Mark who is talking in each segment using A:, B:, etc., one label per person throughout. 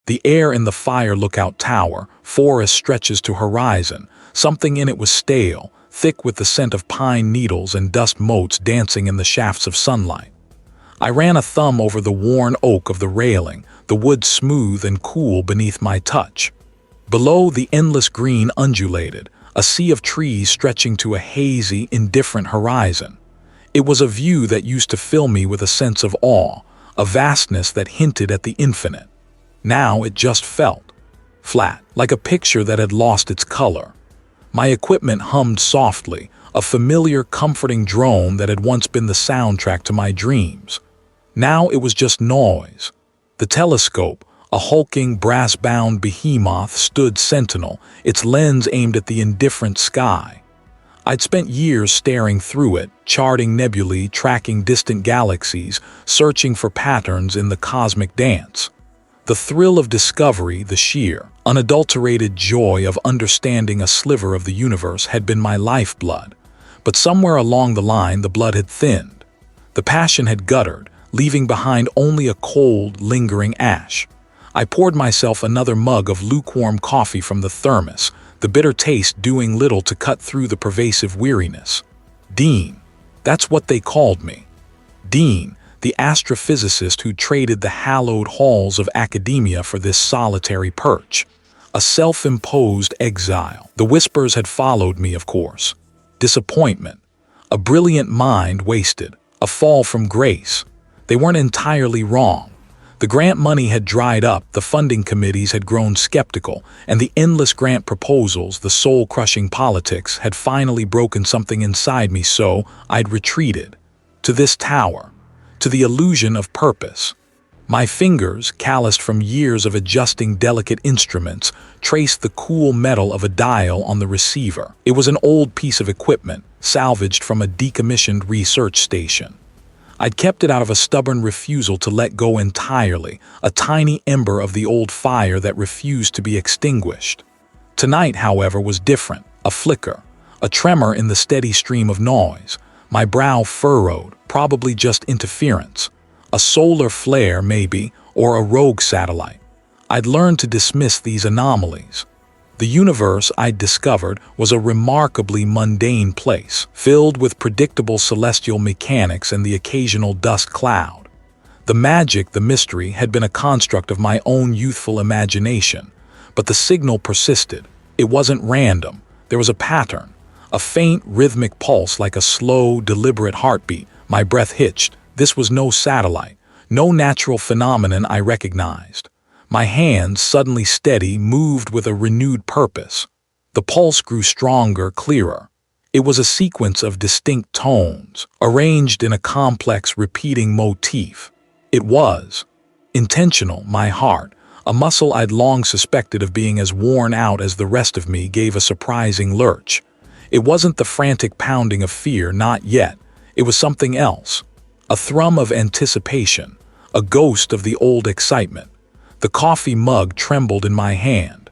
A: The air in the fire lookout tower, forest stretches to horizon. Something in it was stale, thick with the scent of pine needles and dust motes dancing in the shafts of sunlight. I ran a thumb over the worn oak of the railing, the wood smooth and cool beneath my touch. Below, the endless green undulated, a sea of trees stretching to a hazy, indifferent horizon. It was a view that used to fill me with a sense of awe, a vastness that hinted at the infinite. Now it just felt flat, like a picture that had lost its color. My equipment hummed softly, a familiar, comforting drone that had once been the soundtrack to my dreams. Now it was just noise. The telescope, a hulking, brass-bound behemoth, stood sentinel, its lens aimed at the indifferent sky. I'd spent years staring through it, charting nebulae, tracking distant galaxies, searching for patterns in the cosmic dance. The thrill of discovery, the sheer, unadulterated joy of understanding a sliver of the universe had been my lifeblood. But somewhere along the line, the blood had thinned. The passion had guttered, leaving behind only a cold, lingering ash. I poured myself another mug of lukewarm coffee from the thermos, the bitter taste doing little to cut through the pervasive weariness. Dean. That's what they called me. Dean, the astrophysicist who traded the hallowed halls of academia for this solitary perch. A self-imposed exile. The whispers had followed me, of course. Disappointment. A brilliant mind wasted. A fall from grace. They weren't entirely wrong. The grant money had dried up, the funding committees had grown skeptical, and the endless grant proposals, the soul-crushing politics, had finally broken something inside me, so I'd retreated. To this tower. To the illusion of purpose. My fingers, calloused from years of adjusting delicate instruments, traced the cool metal of a dial on the receiver. It was an old piece of equipment, salvaged from a decommissioned research station. I'd kept it out of a stubborn refusal to let go entirely, a tiny ember of the old fire that refused to be extinguished. Tonight, however, was different, a flicker, a tremor in the steady stream of noise. My brow furrowed, probably just interference. A solar flare, maybe, or a rogue satellite. I'd learned to dismiss these anomalies. The universe, I'd discovered, was a remarkably mundane place, filled with predictable celestial mechanics and the occasional dust cloud. The magic, the mystery, had been a construct of my own youthful imagination, but the signal persisted. It wasn't random. There was a pattern, a faint, rhythmic pulse like a slow, deliberate heartbeat. My breath hitched. This was no satellite, no natural phenomenon I recognized. My hands, suddenly steady, moved with a renewed purpose. The pulse grew stronger, clearer. It was a sequence of distinct tones, arranged in a complex, repeating motif. It was intentional. My heart, a muscle I'd long suspected of being as worn out as the rest of me, gave a surprising lurch. It wasn't the frantic pounding of fear, not yet. It was something else. A thrum of anticipation, a ghost of the old excitement. The coffee mug trembled in my hand.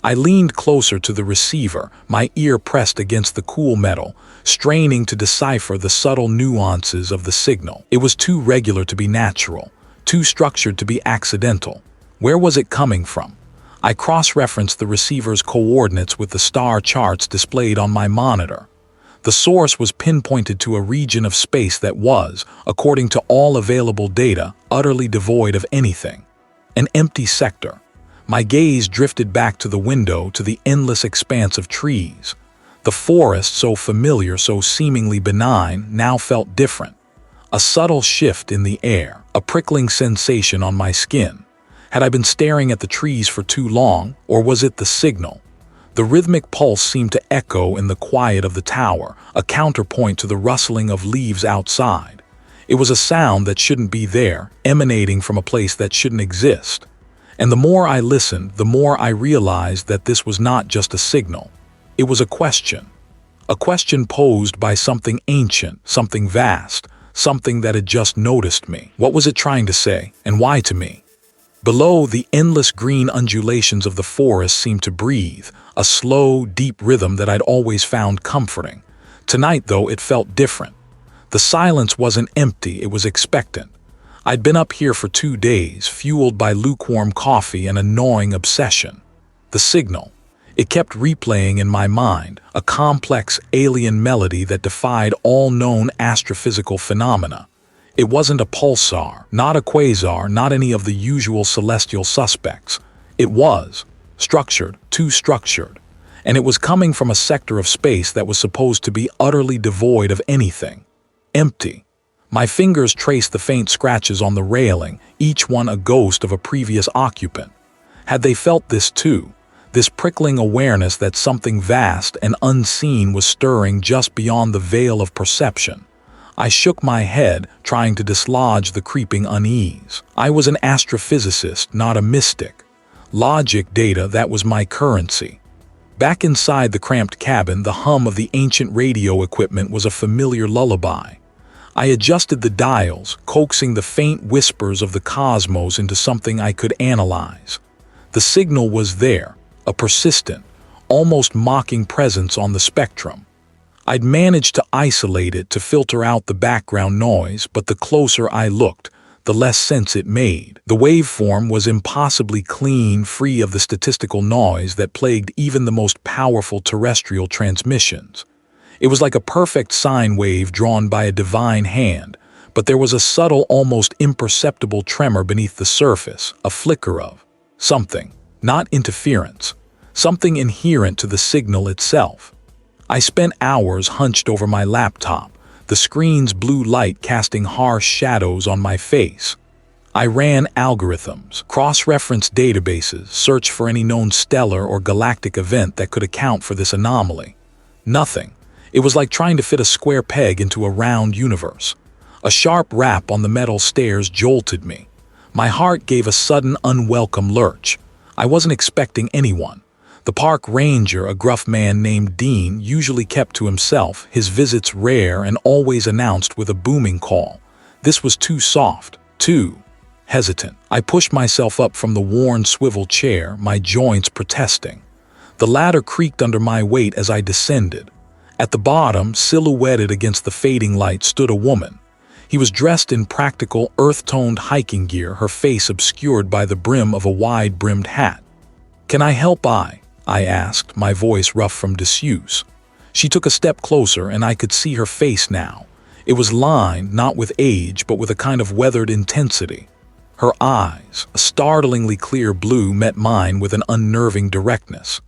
A: I leaned closer to the receiver, my ear pressed against the cool metal, straining to decipher the subtle nuances of the signal. It was too regular to be natural, too structured to be accidental. Where was it coming from? I cross-referenced the receiver's coordinates with the star charts displayed on my monitor. The source was pinpointed to a region of space that was, according to all available data, utterly devoid of anything. An empty sector. My gaze drifted back to the window, to the endless expanse of trees. The forest, so familiar, so seemingly benign, now felt different. A subtle shift in the air, a prickling sensation on my skin. Had I been staring at the trees for too long, or was it the signal? The rhythmic pulse seemed to echo in the quiet of the tower, a counterpoint to the rustling of leaves outside. It was a sound that shouldn't be there, emanating from a place that shouldn't exist. And the more I listened, the more I realized that this was not just a signal. It was a question posed by something ancient, something vast, something that had just noticed me. What was it trying to say, and why to me? Below, the endless green undulations of the forest seemed to breathe, a slow, deep rhythm that I'd always found comforting. Tonight, though, it felt different. The silence wasn't empty, it was expectant. I'd been up here for 2 days, fueled by lukewarm coffee and a gnawing obsession. The signal. It kept replaying in my mind, a complex alien melody that defied all known astrophysical phenomena. It wasn't a pulsar, not a quasar, not any of the usual celestial suspects. It was structured, too structured, and it was coming from a sector of space that was supposed to be utterly devoid of anything. Empty. My fingers traced the faint scratches on the railing, each one a ghost of a previous occupant. Had they felt this too? This prickling awareness that something vast and unseen was stirring just beyond the veil of perception. I shook my head, trying to dislodge the creeping unease. I was an astrophysicist, not a mystic. Logic data, that was my currency. Back inside the cramped cabin, the hum of the ancient radio equipment was a familiar lullaby. I adjusted the dials, coaxing the faint whispers of the cosmos into something I could analyze. The signal was there, a persistent, almost mocking presence on the spectrum. I'd managed to isolate it to filter out the background noise, but the closer I looked, the less sense it made. The waveform was impossibly clean, free of the statistical noise that plagued even the most powerful terrestrial transmissions. It was like a perfect sine wave drawn by a divine hand, but there was a subtle, almost imperceptible tremor beneath the surface, a flicker of something, not interference, something inherent to the signal itself. I spent hours hunched over my laptop, the screen's blue light casting harsh shadows on my face. I ran algorithms, cross-referenced databases, searched for any known stellar or galactic event that could account for this anomaly. Nothing. It was like trying to fit a square peg into a round universe. A sharp rap on the metal stairs jolted me. My heart gave a sudden, unwelcome lurch. I wasn't expecting anyone. The park ranger, a gruff man named Dean, usually kept to himself, his visits rare and always announced with a booming call. This was too soft, too hesitant. I pushed myself up from the worn swivel chair, my joints protesting. The ladder creaked under my weight as I descended. At the bottom, silhouetted against the fading light, stood a woman. He was dressed in practical, earth-toned hiking gear, her face obscured by the brim of a wide-brimmed hat. "Can I help?" I asked, my voice rough from disuse. She took a step closer, and I could see her face now. It was lined, not with age, but with a kind of weathered intensity. Her eyes, a startlingly clear blue, met mine with an unnerving directness.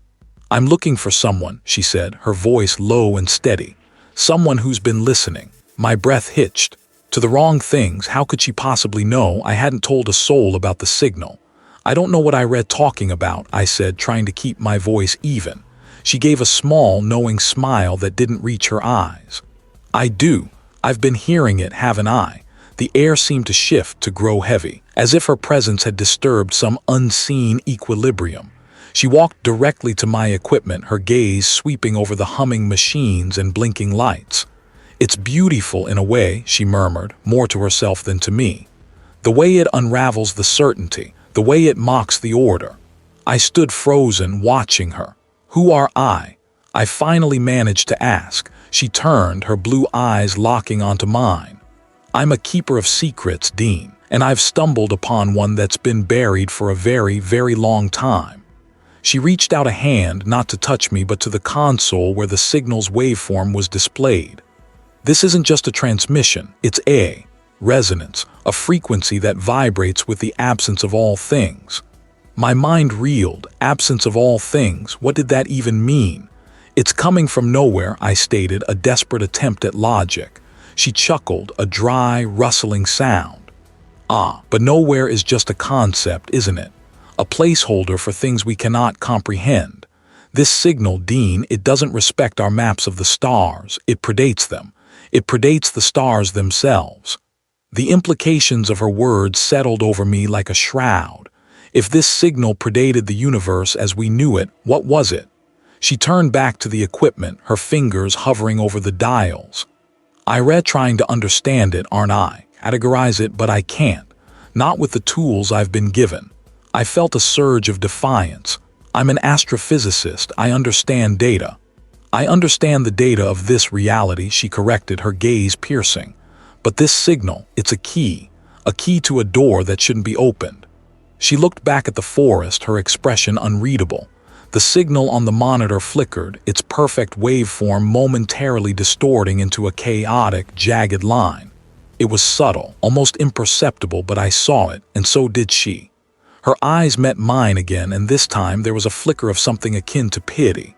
A: "I'm looking for someone," she said, her voice low and steady. "Someone who's been listening." My breath hitched. To the wrong things, how could she possibly know? I hadn't told a soul about the signal. "I don't know what I read talking about," I said, trying to keep my voice even. She gave a small, knowing smile that didn't reach her eyes. "I do. I've been hearing it, haven't I?" The air seemed to shift, to grow heavy, as if her presence had disturbed some unseen equilibrium. She walked directly to my equipment, her gaze sweeping over the humming machines and blinking lights. "It's beautiful in a way," she murmured, more to herself than to me. "The way it unravels the certainty, the way it mocks the order." I stood frozen, watching her. "Who are I?" I finally managed to ask. She turned, her blue eyes locking onto mine. "I'm a keeper of secrets, Dean, and I've stumbled upon one that's been buried for a very, very long time." She reached out a hand, not to touch me, but to the console where the signal's waveform was displayed. "This isn't just a transmission, it's a resonance, a frequency that vibrates with the absence of all things." My mind reeled. Absence of all things, what did that even mean? "It's coming from nowhere," I stated, a desperate attempt at logic. She chuckled, a dry, rustling sound. "Ah, but nowhere is just a concept, isn't it? A placeholder for things we cannot comprehend. This signal, Dean, it doesn't respect our maps of the stars. It predates them. It predates the stars themselves." The implications of her words settled over me like a shroud. If this signal predated the universe as we knew it, what was it? She turned back to the equipment, her fingers hovering over the dials. "I read trying to understand it, aren't I? Categorize it, but I can't. Not with the tools I've been given." I felt a surge of defiance. "I'm an astrophysicist. I understand data." "I understand the data of this reality," she corrected, her gaze piercing. "But this signal, it's a a key to a door that shouldn't be opened. She looked back at the forest, her expression unreadable. The signal on the monitor flickered, its perfect waveform momentarily distorting into a chaotic, jagged line. It was subtle, almost imperceptible, but I saw it, and so did she. Her eyes met mine again, and this time there was a flicker of something akin to pity.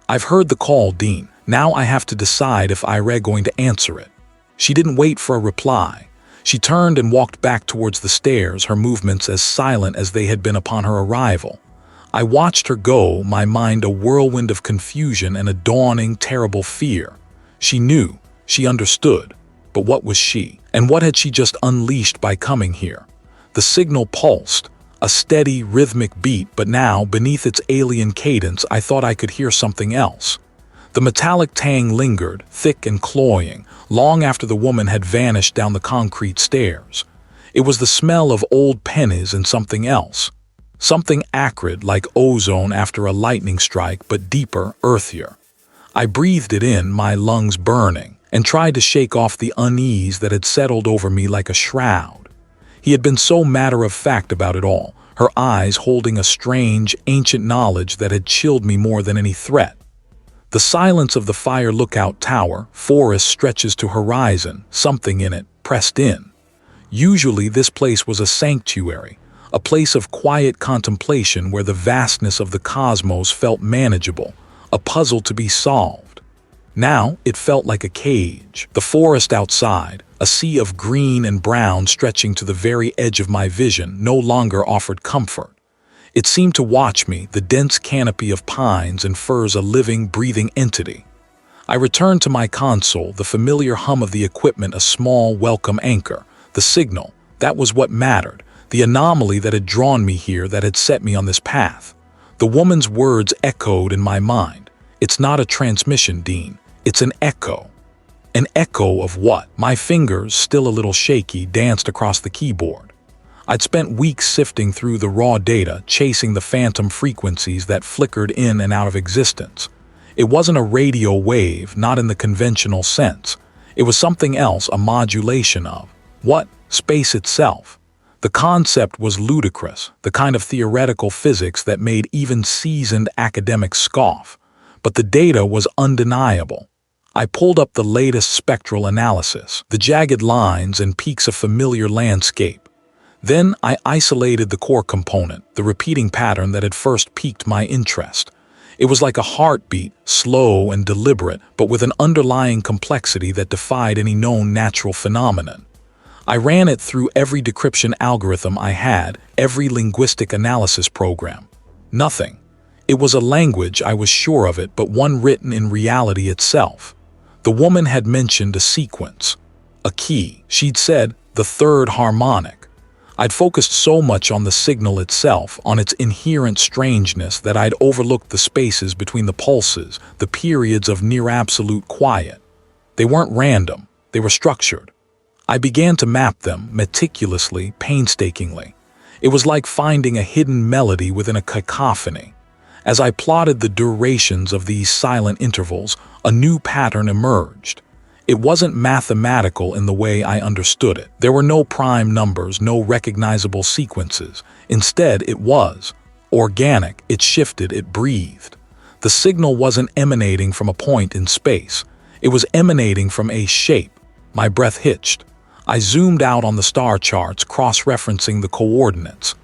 A: "I've heard the call, Dean. Now I have to decide if I'm going to answer it." She didn't wait for a reply. She turned and walked back towards the stairs, her movements as silent as they had been upon her arrival. I watched her go, my mind a whirlwind of confusion and a dawning, terrible fear. She knew, she understood, but what was she? And what had she just unleashed by coming here? The signal pulsed, a steady, rhythmic beat, but now, beneath its alien cadence, I thought I could hear something else. The metallic tang lingered, thick and cloying, long after the woman had vanished down the concrete stairs. It was the smell of old pennies and something else. Something acrid like ozone after a lightning strike, but deeper, earthier. I breathed it in, my lungs burning, and tried to shake off the unease that had settled over me like a shroud. He had been so matter-of-fact about it all, her eyes holding a strange, ancient knowledge that had chilled me more than any threat. The silence of the fire lookout tower, forest stretches to horizon, something in it, pressed in. Usually this place was a sanctuary, a place of quiet contemplation where the vastness of the cosmos felt manageable, a puzzle to be solved. Now it felt like a cage. The forest outside, a sea of green and brown stretching to the very edge of my vision, no longer offered comfort. It seemed to watch me, the dense canopy of pines and firs a living, breathing entity. I returned to my console, the familiar hum of the equipment a small, welcome anchor. The signal, that was what mattered. The anomaly that had drawn me here, that had set me on this path. The woman's words echoed in my mind. "It's not a transmission, Dean. It's an echo." An echo of what? My fingers, still a little shaky, danced across the keyboard. I'd spent weeks sifting through the raw data, chasing the phantom frequencies that flickered in and out of existence. It wasn't a radio wave, not in the conventional sense. It was something else, a modulation of what? Space itself. The concept was ludicrous, the kind of theoretical physics that made even seasoned academics scoff. But the data was undeniable. I pulled up the latest spectral analysis, the jagged lines and peaks of familiar landscape. Then I isolated the core component, the repeating pattern that had first piqued my interest. It was like a heartbeat, slow and deliberate, but with an underlying complexity that defied any known natural phenomenon. I ran it through every decryption algorithm I had, every linguistic analysis program. Nothing. It was a language, I was sure of it, but one written in reality itself. The woman had mentioned a sequence, a key. She'd said the third harmonic. I'd focused so much on the signal itself, on its inherent strangeness, that I'd overlooked the spaces between the pulses, the periods of near-absolute quiet. They weren't random, they were structured. I began to map them, meticulously, painstakingly. It was like finding a hidden melody within a cacophony. As I plotted the durations of these silent intervals, a new pattern emerged. It wasn't mathematical in the way I understood it. There were no prime numbers, no recognizable sequences. Instead, it was organic, it shifted, it breathed. The signal wasn't emanating from a point in space. It was emanating from a shape. My breath hitched. I zoomed out on the star charts, cross-referencing the coordinates.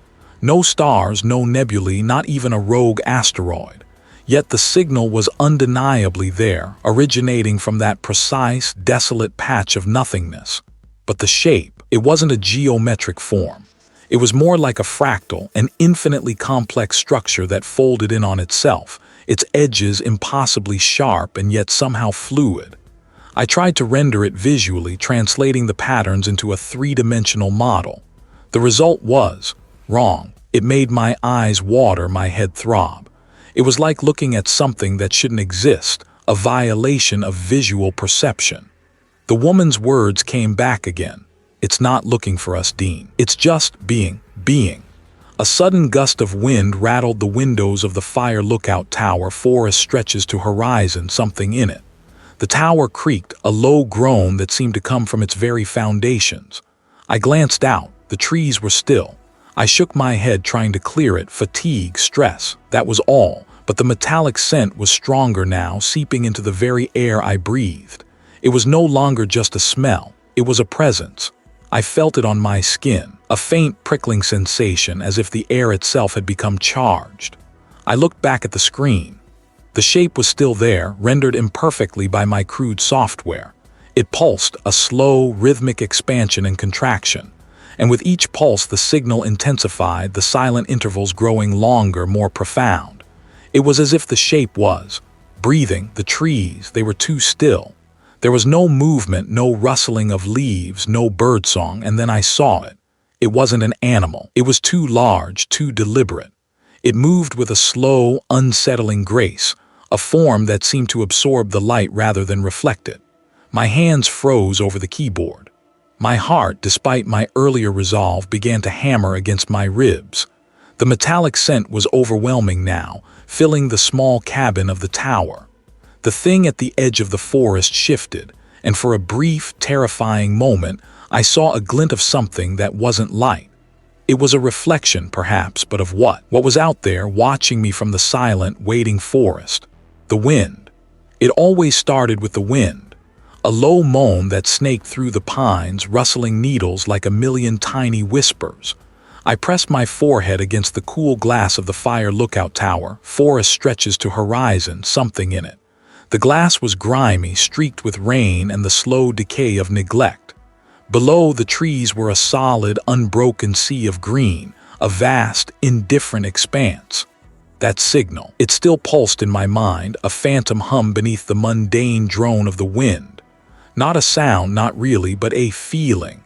A: No stars, no nebulae, not even a rogue asteroid. Yet the signal was undeniably there, originating from that precise, desolate patch of nothingness. But the shape, it wasn't a geometric form. It was more like a fractal, an infinitely complex structure that folded in on itself, its edges impossibly sharp and yet somehow fluid. I tried to render it visually, translating the patterns into a three-dimensional model. The result was wrong. It made my eyes water, my head throb. It was like looking at something that shouldn't exist, a violation of visual perception. The woman's words came back again. "It's not looking for us, Dean. It's just being. A sudden gust of wind rattled the windows of the fire lookout tower, forest stretches to horizon, something in it. The tower creaked, a low groan that seemed to come from its very foundations. I glanced out. The trees were still. I shook my head trying to clear it, fatigue, stress, that was all, but the metallic scent was stronger now, seeping into the very air I breathed. It was no longer just a smell, it was a presence. I felt it on my skin, a faint prickling sensation as if the air itself had become charged. I looked back at the screen. The shape was still there, rendered imperfectly by my crude software. It pulsed, a slow, rhythmic expansion and contraction. And with each pulse the signal intensified, the silent intervals growing longer, more profound. It was as if the shape was breathing. The trees, they were too still. There was no movement, no rustling of leaves, no birdsong, and then I saw it. It wasn't an animal. It was too large, too deliberate. It moved with a slow, unsettling grace, a form that seemed to absorb the light rather than reflect it. My hands froze over the keyboard. My heart, despite my earlier resolve, began to hammer against my ribs. The metallic scent was overwhelming now, filling the small cabin of the tower. The thing at the edge of the forest shifted, and for a brief, terrifying moment, I saw a glint of something that wasn't light. It was a reflection, perhaps, but of what? What was out there, watching me from the silent, waiting forest? The wind. It always started with the wind. A low moan that snaked through the pines, rustling needles like a million tiny whispers. I pressed my forehead against the cool glass of the fire lookout tower. Forest stretches to horizon, something in it. The glass was grimy, streaked with rain and the slow decay of neglect. Below, the trees were a solid, unbroken sea of green, a vast, indifferent expanse. That signal, it still pulsed in my mind, a phantom hum beneath the mundane drone of the wind. Not a sound, not really, but a feeling.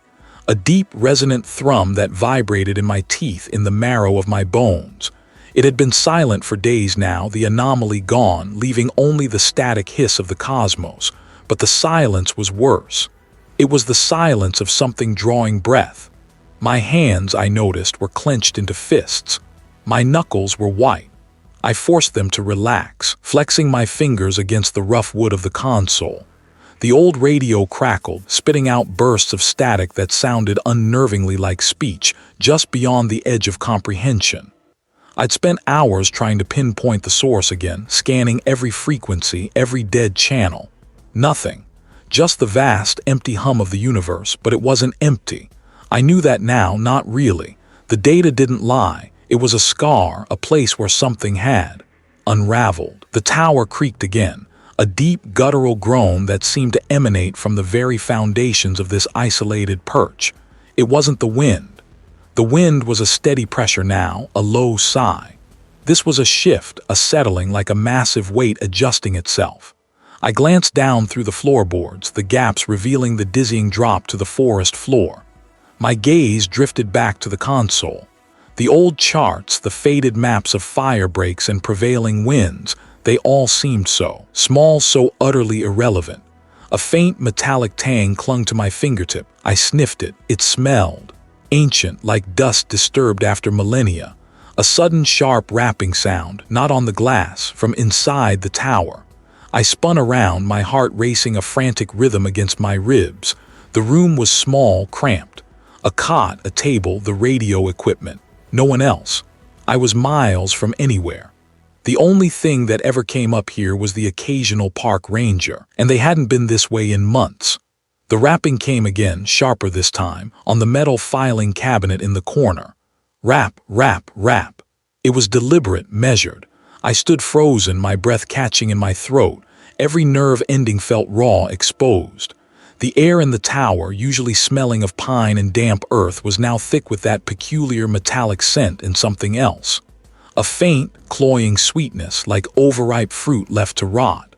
A: A deep, resonant thrum that vibrated in my teeth, in the marrow of my bones. It had been silent for days now, the anomaly gone, leaving only the static hiss of the cosmos. But the silence was worse. It was the silence of something drawing breath. My hands, I noticed, were clenched into fists. My knuckles were white. I forced them to relax, flexing my fingers against the rough wood of the console. The old radio crackled, spitting out bursts of static that sounded unnervingly like speech, just beyond the edge of comprehension. I'd spent hours trying to pinpoint the source again, scanning every frequency, every dead channel. Nothing. Just the vast, empty hum of the universe, but it wasn't empty. I knew that now, not really. The data didn't lie. It was a scar, a place where something had unraveled. The tower creaked again, a deep, guttural groan that seemed to emanate from the very foundations of this isolated perch. It wasn't the wind. The wind was a steady pressure now, a low sigh. This was a shift, a settling like a massive weight adjusting itself. I glanced down through the floorboards, the gaps revealing the dizzying drop to the forest floor. My gaze drifted back to the console. The old charts, the faded maps of fire breaks and prevailing winds, they all seemed so small, so utterly irrelevant. A faint metallic tang clung to my fingertip. I sniffed it. It smelled ancient, like dust disturbed after millennia. A sudden sharp rapping sound, not on the glass, from inside the tower. I spun around, my heart racing a frantic rhythm against my ribs. The room was small, cramped. A cot, a table, the radio equipment. No one else. I was miles from anywhere. The only thing that ever came up here was the occasional park ranger, and they hadn't been this way in months. The rapping came again, sharper this time, on the metal filing cabinet in the corner. Rap, rap, rap. It was deliberate, measured. I stood frozen, my breath catching in my throat. Every nerve ending felt raw, exposed. The air in the tower, usually smelling of pine and damp earth, was now thick with that peculiar metallic scent and something else. A faint, cloying sweetness, like overripe fruit left to rot.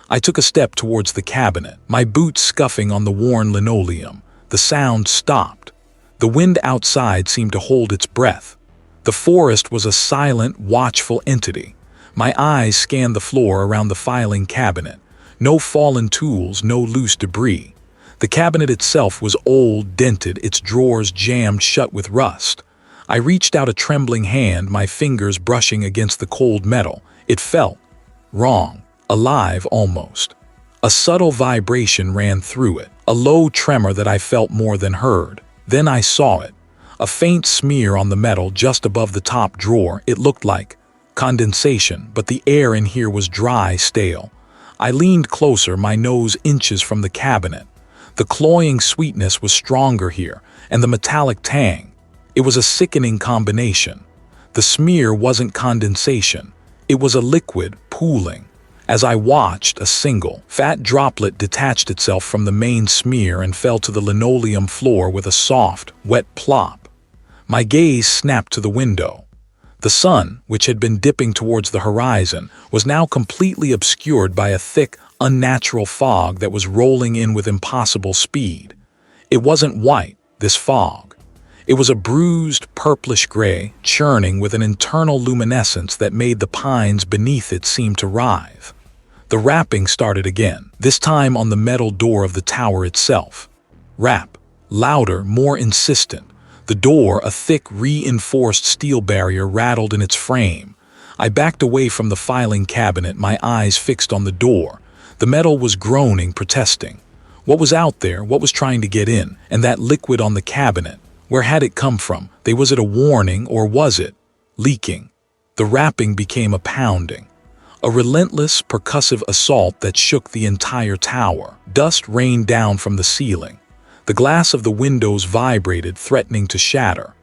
A: I took a step towards the cabinet, my boots scuffing on the worn linoleum. The sound stopped. The wind outside seemed to hold its breath. The forest was a silent, watchful entity. My eyes scanned the floor around the filing cabinet. No fallen tools, no loose debris. The cabinet itself was old, dented, its drawers jammed shut with rust. I reached out a trembling hand, my fingers brushing against the cold metal. It felt wrong, alive almost. A subtle vibration ran through it, a low tremor that I felt more than heard. Then I saw it. A faint smear on the metal just above the top drawer. It looked like condensation, but the air in here was dry, stale. I leaned closer, my nose inches from the cabinet. The cloying sweetness was stronger here, and the metallic tang. It was a sickening combination. The smear wasn't condensation. It was a liquid pooling. As I watched, a single, fat droplet detached itself from the main smear and fell to the linoleum floor with a soft, wet plop. My gaze snapped to the window. The sun, which had been dipping towards the horizon, was now completely obscured by a thick, unnatural fog that was rolling in with impossible speed. It wasn't white, this fog. It was a bruised, purplish gray, churning with an internal luminescence that made the pines beneath it seem to writhe. The rapping started again, this time on the metal door of the tower itself. Rap, louder, more insistent. The door, a thick, reinforced steel barrier, rattled in its frame. I backed away from the filing cabinet, my eyes fixed on the door. The metal was groaning, protesting. What was out there? What was trying to get in? And that liquid on the cabinet? Where had it come from? Was it a warning, or was it leaking? The rapping became a pounding. A relentless, percussive assault that shook the entire tower. Dust rained down from the ceiling. The glass of the windows vibrated, threatening to shatter.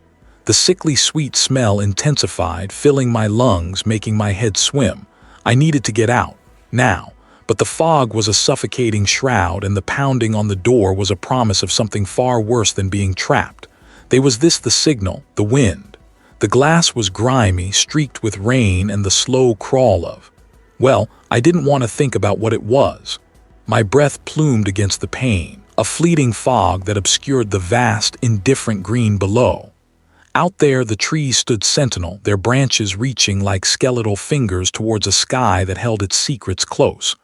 A: The sickly sweet smell intensified, filling my lungs, making my head swim. I needed to get out, now. But the fog was a suffocating shroud, and the pounding on the door was a promise of something far worse than being trapped. Was this the signal, the wind? The glass was grimy, streaked with rain and the slow crawl of... Well, I didn't want to think about what it was. My breath plumed against the pane, a fleeting fog that obscured the vast, indifferent green below. Out there, the trees stood sentinel, their branches reaching like skeletal fingers towards a sky that held its secrets close.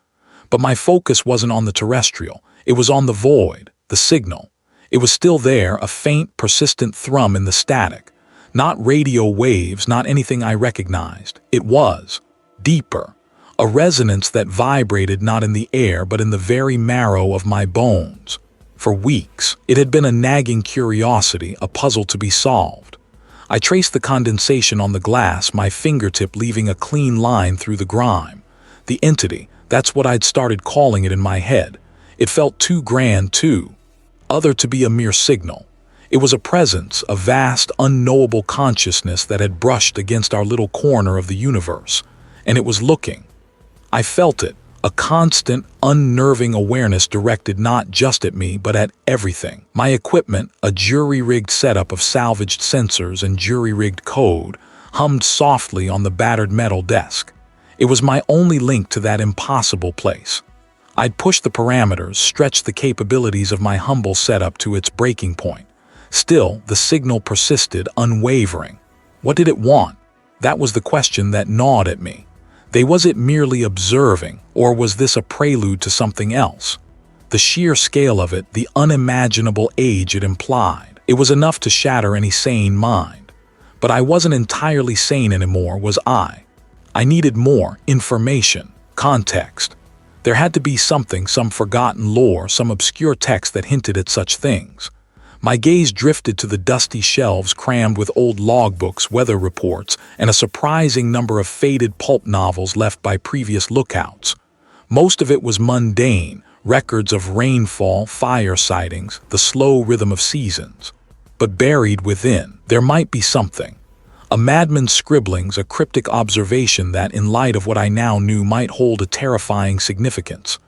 A: But my focus wasn't on the terrestrial. It was on the void, the signal. It was still there, a faint, persistent thrum in the static. Not radio waves, not anything I recognized. It was deeper. A resonance that vibrated not in the air but in the very marrow of my bones. For weeks, it had been a nagging curiosity, a puzzle to be solved. I traced the condensation on the glass, my fingertip leaving a clean line through the grime. The entity, that's what I'd started calling it in my head. It felt too grand, too other to be a mere signal. It was a presence, a vast, unknowable consciousness that had brushed against our little corner of the universe. And it was looking. I felt it, a constant, unnerving awareness directed not just at me, but at everything. My equipment, a jury-rigged setup of salvaged sensors and jury-rigged code, hummed softly on the battered metal desk. It was my only link to that impossible place. I'd pushed the parameters, stretched the capabilities of my humble setup to its breaking point. Still, the signal persisted, unwavering. What did it want? That was the question that gnawed at me. Was it merely observing, or was this a prelude to something else? The sheer scale of it, the unimaginable age it implied, it was enough to shatter any sane mind. But I wasn't entirely sane anymore, was I? I needed more information, context. There had to be something, some forgotten lore, some obscure text that hinted at such things. My gaze drifted to the dusty shelves crammed with old logbooks, weather reports, and a surprising number of faded pulp novels left by previous lookouts. Most of it was mundane, records of rainfall, fire sightings, the slow rhythm of seasons. But buried within, there might be something. A madman's scribblings, a cryptic observation that, in light of what I now knew, might hold a terrifying significance.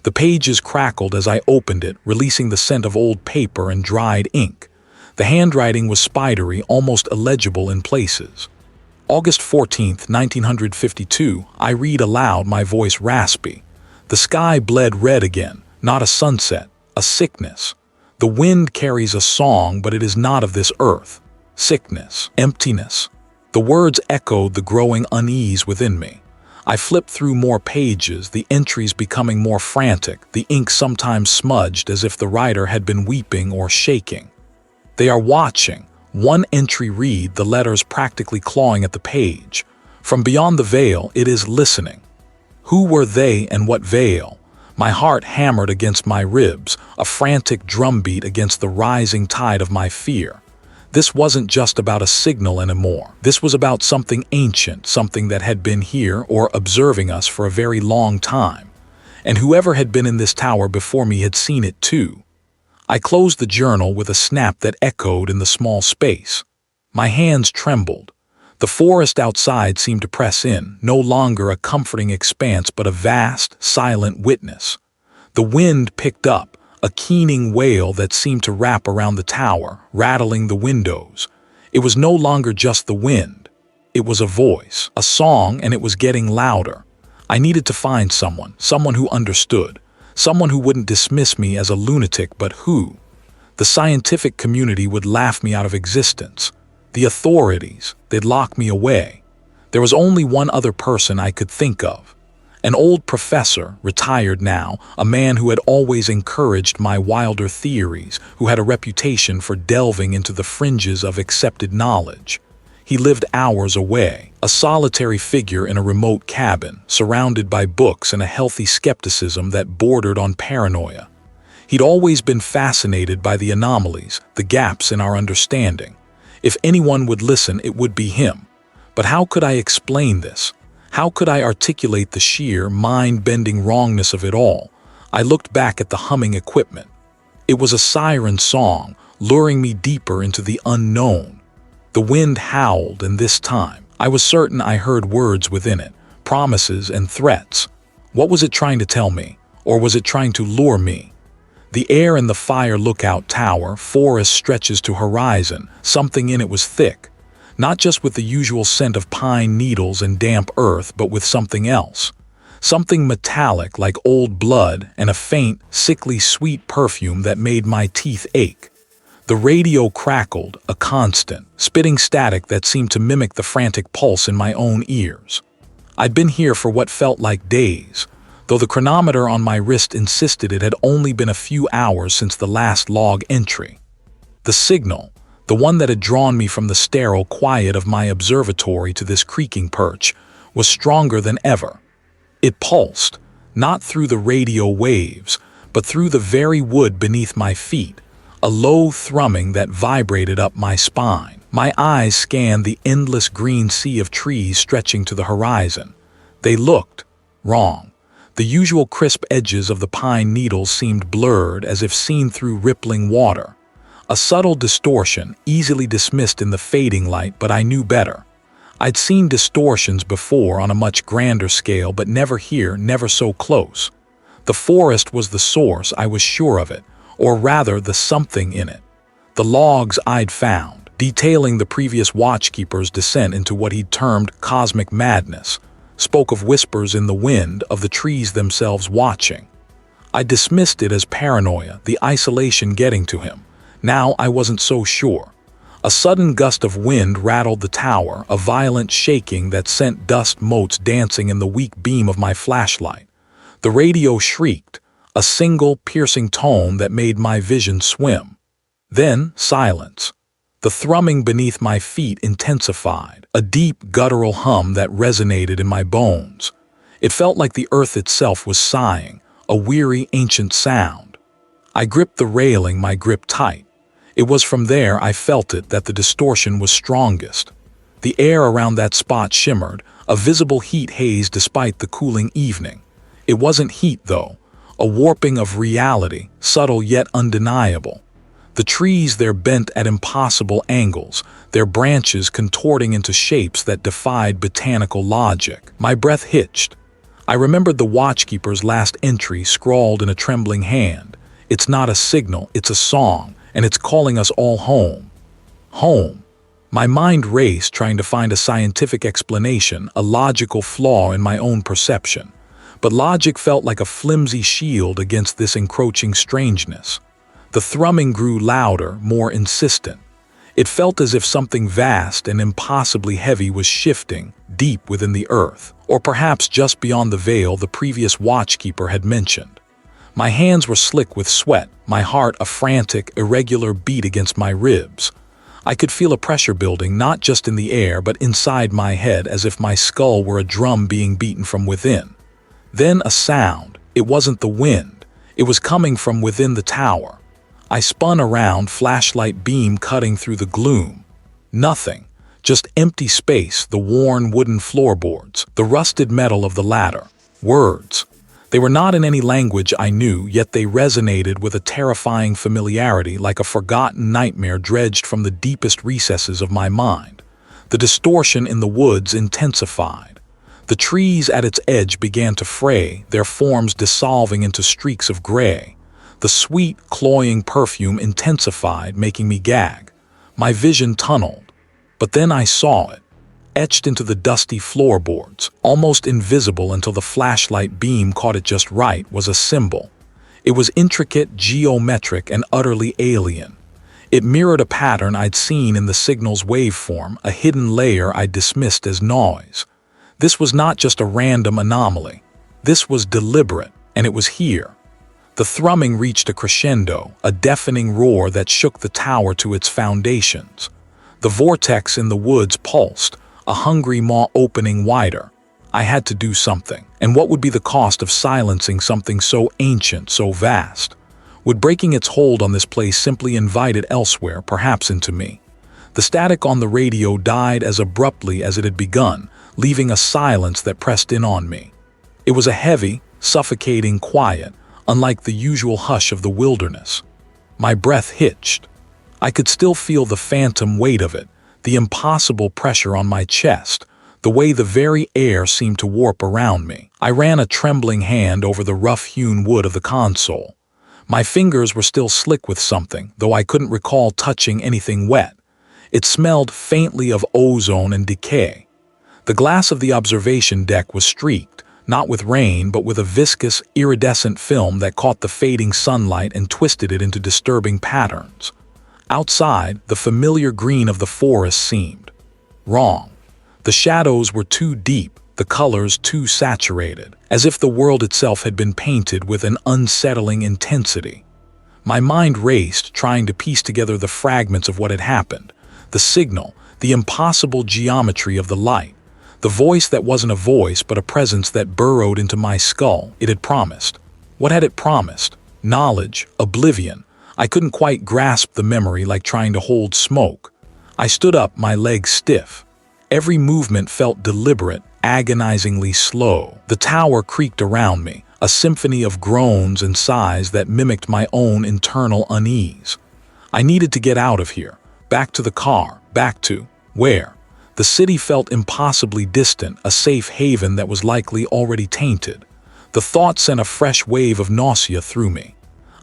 A: The pages crackled as I opened it, releasing the scent of old paper and dried ink. The handwriting was spidery, almost illegible in places. August 14th, 1952, I read aloud, my voice raspy. The sky bled red again, not a sunset, a sickness. The wind carries a song, but it is not of this earth. Sickness, emptiness. The words echoed the growing unease within me. I flipped through more pages, the entries becoming more frantic, the ink sometimes smudged as if the writer had been weeping or shaking. They are watching. One entry read, the letters practically clawing at the page. From beyond the veil, it is listening. Who were they and what veil? My heart hammered against my ribs, a frantic drumbeat against the rising tide of my fear. This wasn't just about a signal anymore. This was about something ancient, something that had been here or observing us for a very long time. And whoever had been in this tower before me had seen it too. I closed the journal with a snap that echoed in the small space. My hands trembled. The forest outside seemed to press in, no longer a comforting expanse but a vast, silent witness. The wind picked up, a keening wail that seemed to wrap around the tower, rattling the windows. It was no longer just the wind. It was a voice, a song, and it was getting louder. I needed to find someone who understood, someone who wouldn't dismiss me as a lunatic, but who. The scientific community would laugh me out of existence. The authorities, they'd lock me away. There was only one other person I could think of. An old professor, retired now, a man who had always encouraged my wilder theories, who had a reputation for delving into the fringes of accepted knowledge. He lived hours away, a solitary figure in a remote cabin, surrounded by books and a healthy skepticism that bordered on paranoia. He'd always been fascinated by the anomalies, the gaps in our understanding. If anyone would listen, it would be him. But how could I explain this? How could I articulate the sheer, mind-bending wrongness of it all? I looked back at the humming equipment. It was a siren song, luring me deeper into the unknown. The wind howled, and this time, I was certain I heard words within it, promises and threats. What was it trying to tell me? Or was it trying to lure me? The air in the fire lookout tower, forest stretches to horizon, something in it was thick. Not just with the usual scent of pine needles and damp earth, but with something else. Something metallic like old blood and a faint, sickly sweet perfume that made my teeth ache. The radio crackled, a constant, spitting static that seemed to mimic the frantic pulse in my own ears. I'd been here for what felt like days, though the chronometer on my wrist insisted it had only been a few hours since the last log entry. The signal, the one that had drawn me from the sterile quiet of my observatory to this creaking perch, was stronger than ever. It pulsed, not through the radio waves, but through the very wood beneath my feet, a low thrumming that vibrated up my spine. My eyes scanned the endless green sea of trees stretching to the horizon. They looked wrong. The usual crisp edges of the pine needles seemed blurred as if seen through rippling water. A subtle distortion, easily dismissed in the fading light, but I knew better. I'd seen distortions before on a much grander scale, but never here, never so close. The forest was the source, I was sure of it, or rather the something in it. The logs I'd found, detailing the previous watchkeeper's descent into what he'd termed cosmic madness, spoke of whispers in the wind, of the trees themselves watching. I dismissed it as paranoia, the isolation getting to him. Now I wasn't so sure. A sudden gust of wind rattled the tower, a violent shaking that sent dust motes dancing in the weak beam of my flashlight. The radio shrieked, a single, piercing tone that made my vision swim. Then silence. The thrumming beneath my feet intensified, a deep, guttural hum that resonated in my bones. It felt like the earth itself was sighing, a weary, ancient sound. I gripped the railing, my grip tight. It was from there I felt it that the distortion was strongest. The air around that spot shimmered, a visible heat haze despite the cooling evening. It wasn't heat, though, a warping of reality, subtle yet undeniable. The trees there bent at impossible angles, their branches contorting into shapes that defied botanical logic. My breath hitched. I remembered the watchkeeper's last entry scrawled in a trembling hand. It's not a signal, it's a song, and it's calling us all home. Home. My mind raced, trying to find a scientific explanation, a logical flaw in my own perception. But logic felt like a flimsy shield against this encroaching strangeness. The thrumming grew louder, more insistent. It felt as if something vast and impossibly heavy was shifting, deep within the earth, or perhaps just beyond the veil the previous watchkeeper had mentioned. My hands were slick with sweat, my heart a frantic, irregular beat against my ribs. I could feel a pressure building, not just in the air, but inside my head, as if my skull were a drum being beaten from within. Then a sound. It wasn't the wind. It was coming from within the tower. I spun around, flashlight beam cutting through the gloom. Nothing. Just empty space, the worn wooden floorboards, the rusted metal of the ladder. Words. They were not in any language I knew, yet they resonated with a terrifying familiarity, like a forgotten nightmare dredged from the deepest recesses of my mind. The distortion in the woods intensified. The trees at its edge began to fray, their forms dissolving into streaks of gray. The sweet, cloying perfume intensified, making me gag. My vision tunneled. But then I saw it. Etched into the dusty floorboards, almost invisible until the flashlight beam caught it just right, was a symbol. It was intricate, geometric, and utterly alien. It mirrored a pattern I'd seen in the signal's waveform, a hidden layer I'd dismissed as noise. This was not just a random anomaly. This was deliberate, and it was here. The thrumming reached a crescendo, a deafening roar that shook the tower to its foundations. The vortex in the woods pulsed, a hungry maw opening wider. I had to do something, and what would be the cost of silencing something so ancient, so vast? Would breaking its hold on this place simply invite it elsewhere, perhaps into me? The static on the radio died as abruptly as it had begun, leaving a silence that pressed in on me. It was a heavy, suffocating quiet, unlike the usual hush of the wilderness. My breath hitched. I could still feel the phantom weight of it, the impossible pressure on my chest, the way the very air seemed to warp around me. I ran a trembling hand over the rough-hewn wood of the console. My fingers were still slick with something, though I couldn't recall touching anything wet. It smelled faintly of ozone and decay. The glass of the observation deck was streaked, not with rain, but with a viscous, iridescent film that caught the fading sunlight and twisted it into disturbing patterns. Outside, the familiar green of the forest seemed wrong. The shadows were too deep, the colors too saturated, as if the world itself had been painted with an unsettling intensity. My mind raced, trying to piece together the fragments of what had happened, the signal, the impossible geometry of the light, the voice that wasn't a voice but a presence that burrowed into my skull. It had promised. What had it promised? Knowledge, oblivion. I couldn't quite grasp the memory, like trying to hold smoke. I stood up, my legs stiff. Every movement felt deliberate, agonizingly slow. The tower creaked around me, a symphony of groans and sighs that mimicked my own internal unease. I needed to get out of here, back to the car, back to where? The city felt impossibly distant, a safe haven that was likely already tainted. The thought sent a fresh wave of nausea through me.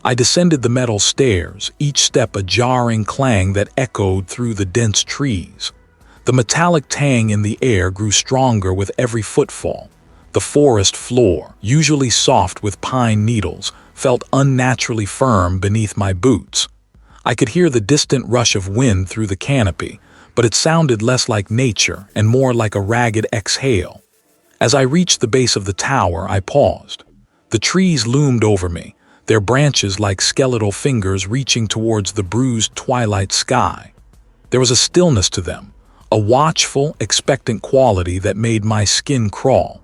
A: I descended the metal stairs, each step a jarring clang that echoed through the dense trees. The metallic tang in the air grew stronger with every footfall. The forest floor, usually soft with pine needles, felt unnaturally firm beneath my boots. I could hear the distant rush of wind through the canopy, but it sounded less like nature and more like a ragged exhale. As I reached the base of the tower, I paused. The trees loomed over me, their branches like skeletal fingers reaching towards the bruised twilight sky. There was a stillness to them, a watchful, expectant quality that made my skin crawl.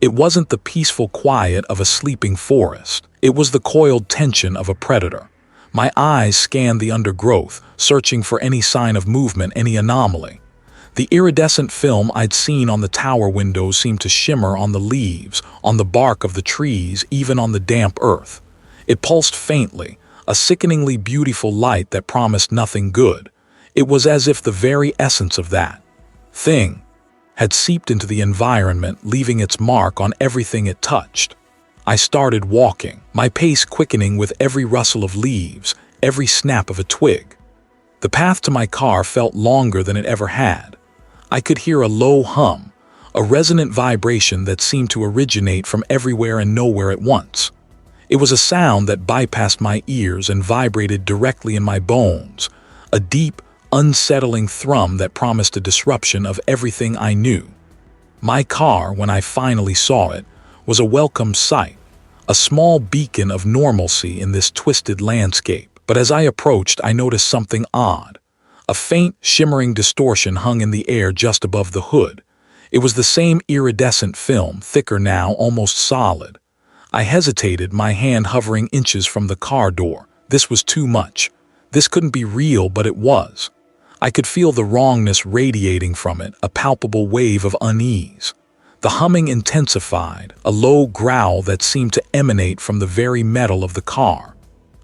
A: It wasn't the peaceful quiet of a sleeping forest. It was the coiled tension of a predator. My eyes scanned the undergrowth, searching for any sign of movement, any anomaly. The iridescent film I'd seen on the tower windows seemed to shimmer on the leaves, on the bark of the trees, even on the damp earth. It pulsed faintly, a sickeningly beautiful light that promised nothing good. It was as if the very essence of that thing had seeped into the environment, leaving its mark on everything it touched. I started walking, my pace quickening with every rustle of leaves, every snap of a twig. The path to my car felt longer than it ever had. I could hear a low hum, a resonant vibration that seemed to originate from everywhere and nowhere at once. It was a sound that bypassed my ears and vibrated directly in my bones, a deep, unsettling thrum that promised a disruption of everything I knew. My car, when I finally saw it, was a welcome sight, a small beacon of normalcy in this twisted landscape. But as I approached, I noticed something odd. A faint, shimmering distortion hung in the air just above the hood. It was the same iridescent film, thicker now, almost solid. I hesitated, my hand hovering inches from the car door. This was too much. This couldn't be real, but it was. I could feel the wrongness radiating from it, a palpable wave of unease. The humming intensified, a low growl that seemed to emanate from the very metal of the car.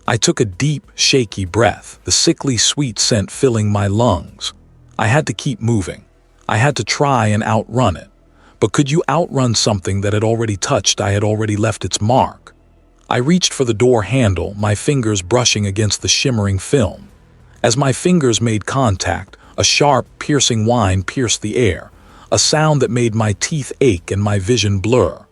A: I took a deep, shaky breath, the sickly sweet scent filling my lungs. I had to keep moving. I had to try and outrun it. But could you outrun something that had already touched? I had already left its mark. I reached for the door handle, my fingers brushing against the shimmering film. As my fingers made contact, a sharp, piercing whine pierced the air, a sound that made my teeth ache and my vision blur.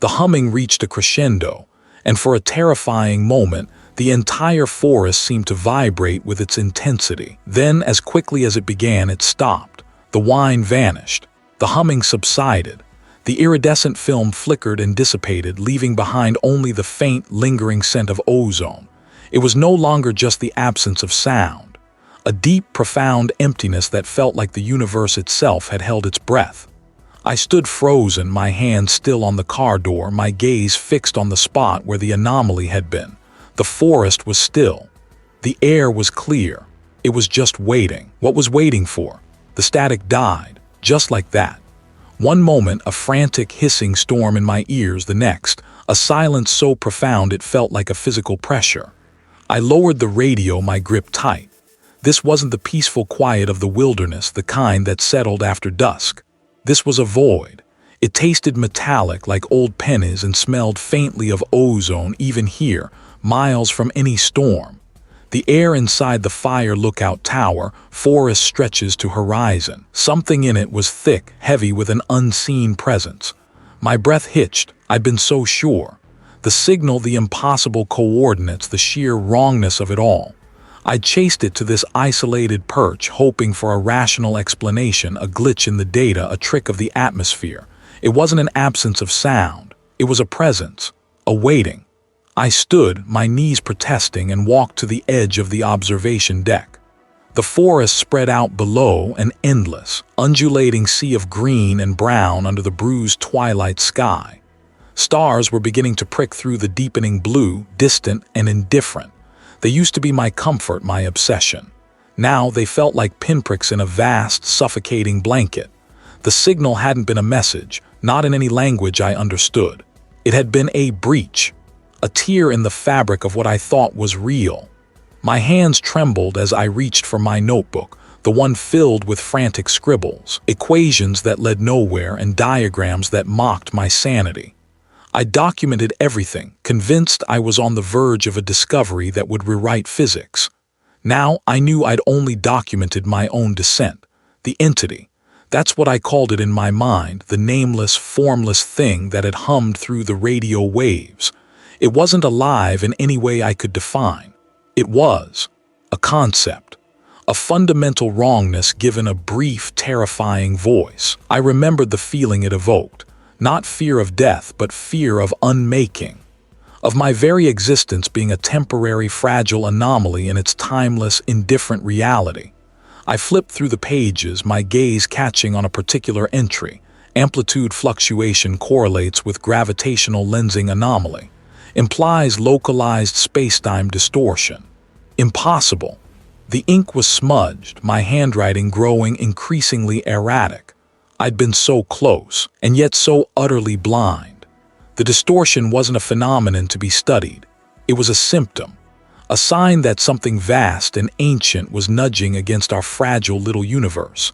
A: The humming reached a crescendo, and for a terrifying moment, the entire forest seemed to vibrate with its intensity. Then, as quickly as it began, it stopped. The whine vanished. The humming subsided. The iridescent film flickered and dissipated, leaving behind only the faint, lingering scent of ozone. It was no longer just the absence of sound. A deep, profound emptiness that felt like the universe itself had held its breath. I stood frozen, my hand still on the car door, my gaze fixed on the spot where the anomaly had been. The forest was still. The air was clear. It was just waiting. What was waiting for? The static died, just like that. One moment, a frantic hissing storm in my ears, the next, a silence so profound it felt like a physical pressure. I lowered the radio, my grip tight. This wasn't the peaceful quiet of the wilderness, the kind that settled after dusk. This was a void. It tasted metallic like old pennies and smelled faintly of ozone even here, miles from any storm. The air inside the fire lookout tower, forest stretches to horizon. Something in it was thick, heavy with an unseen presence. My breath hitched. I'd been so sure. The signal, the impossible coordinates, the sheer wrongness of it all. I chased it to this isolated perch, hoping for a rational explanation, a glitch in the data, a trick of the atmosphere. It wasn't an absence of sound. It was a presence, a waiting. I stood, my knees protesting, and walked to the edge of the observation deck. The forest spread out below, an endless, undulating sea of green and brown under the bruised twilight sky. Stars were beginning to prick through the deepening blue, distant and indifferent. They used to be my comfort, my obsession. Now they felt like pinpricks in a vast, suffocating blanket. The signal hadn't been a message, not in any language I understood. It had been a breach, a tear in the fabric of what I thought was real. My hands trembled as I reached for my notebook, the one filled with frantic scribbles, equations that led nowhere and diagrams that mocked my sanity. I documented everything, convinced I was on the verge of a discovery that would rewrite physics. Now I knew I'd only documented my own descent, the entity. That's what I called it in my mind, the nameless, formless thing that had hummed through the radio waves. It wasn't alive in any way I could define. It was a concept, a fundamental wrongness given a brief, terrifying voice. I remembered the feeling it evoked. Not fear of death, but fear of unmaking, of my very existence being a temporary, fragile anomaly in its timeless, indifferent reality. I flipped through the pages, my gaze catching on a particular entry. Amplitude fluctuation correlates with gravitational lensing anomaly. Implies localized space-time distortion. Impossible. The ink was smudged, my handwriting growing increasingly erratic. I'd been so close, and yet so utterly blind. The distortion wasn't a phenomenon to be studied. It was a symptom, a sign that something vast and ancient was nudging against our fragile little universe.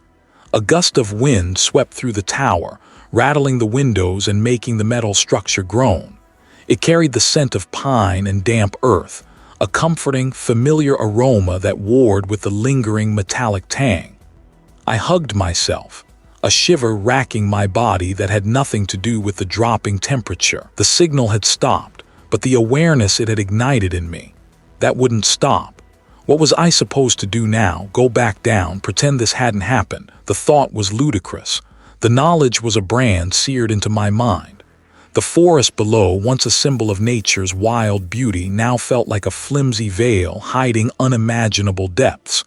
A: A gust of wind swept through the tower, rattling the windows and making the metal structure groan. It carried the scent of pine and damp earth, a comforting, familiar aroma that warred with the lingering metallic tang. I hugged myself, a shiver racking my body that had nothing to do with the dropping temperature. The signal had stopped, but the awareness it had ignited in me, that wouldn't stop. What was I supposed to do now? Go back down, pretend this hadn't happened? The thought was ludicrous. The knowledge was a brand seared into my mind. The forest below, once a symbol of nature's wild beauty, now felt like a flimsy veil hiding unimaginable depths.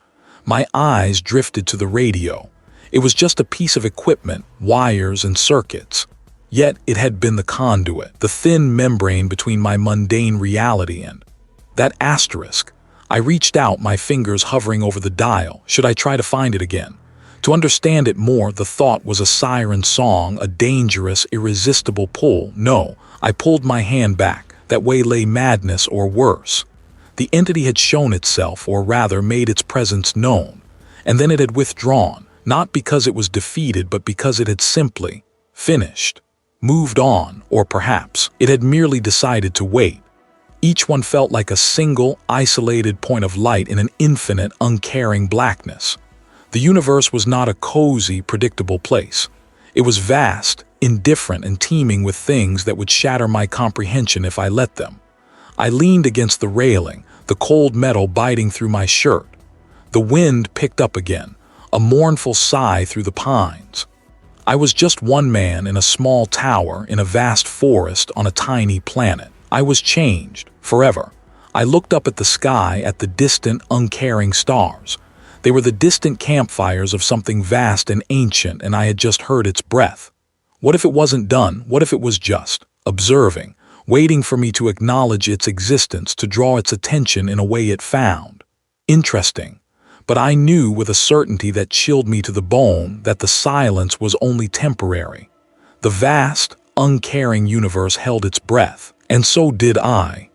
A: My eyes drifted to the radio. It was just a piece of equipment, wires and circuits. Yet it had been the conduit, the thin membrane between my mundane reality and That asterisk. I reached out, my fingers hovering over the dial. Should I try to find it again? To understand it more, the thought was a siren song, a dangerous, irresistible pull. No, I pulled my hand back. That way lay madness, or worse. The entity had shown itself, or rather made its presence known. And then it had withdrawn, not because it was defeated, but because it had simply finished, moved on, or perhaps it had merely decided to wait. Each one felt like a single, isolated point of light in an infinite, uncaring blackness. The universe was not a cozy, predictable place. It was vast, indifferent, and teeming with things that would shatter my comprehension if I let them. I leaned against the railing, the cold metal biting through my shirt. The wind picked up again, a mournful sigh through the pines. I was just one man in a small tower in a vast forest on a tiny planet. I was changed, forever. I looked up at the sky, at the distant, uncaring stars. They were the distant campfires of something vast and ancient, and I had just heard its breath. What if it wasn't done? What if it was just observing, waiting for me to acknowledge its existence, to draw its attention in a way it found interesting? But I knew with a certainty that chilled me to the bone that the silence was only temporary. The vast, uncaring universe held its breath, and so did I.